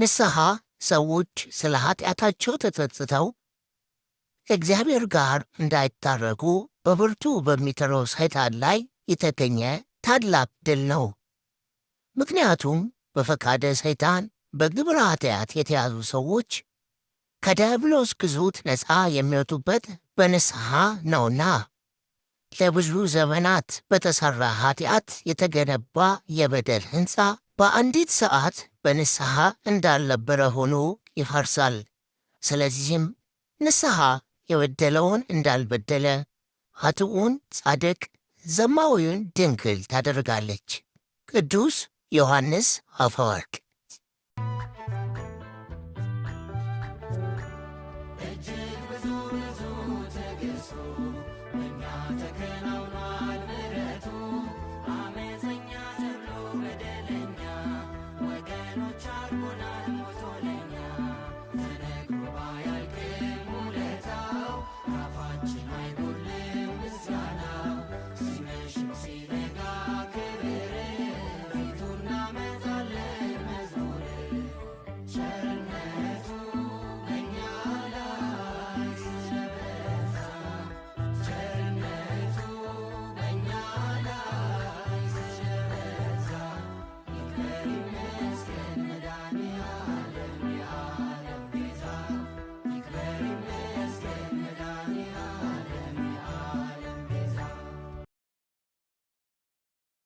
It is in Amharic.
ንስሐ ሰዎች ስለ ኃጢአታቸው ተጸጽተው ከእግዚአብሔር ጋር እንዳይታረቁ በብርቱ በሚጥረው ሰይጣን ላይ የተገኘ ታላቅ ድል ነው። ምክንያቱም በፈቃደ ሰይጣን በግብረ ኃጢአት የተያዙ ሰዎች ከዲያብሎስ ግዞት ነፃ የሚወጡበት በንስሐ ነውና። ለብዙ ዘመናት በተሠራ ኃጢአት የተገነባ የበደል ሕንፃ በአንዲት ሰዓት በንስሐ እንዳልነበረ ሆኖ ይፈርሳል። ስለዚህም ንስሐ የበደለውን እንዳልበደለ፣ ኃጥኡን ጻድቅ፣ ዘማዊውን ድንግል ታደርጋለች። ቅዱስ ዮሐንስ አፈወርቅ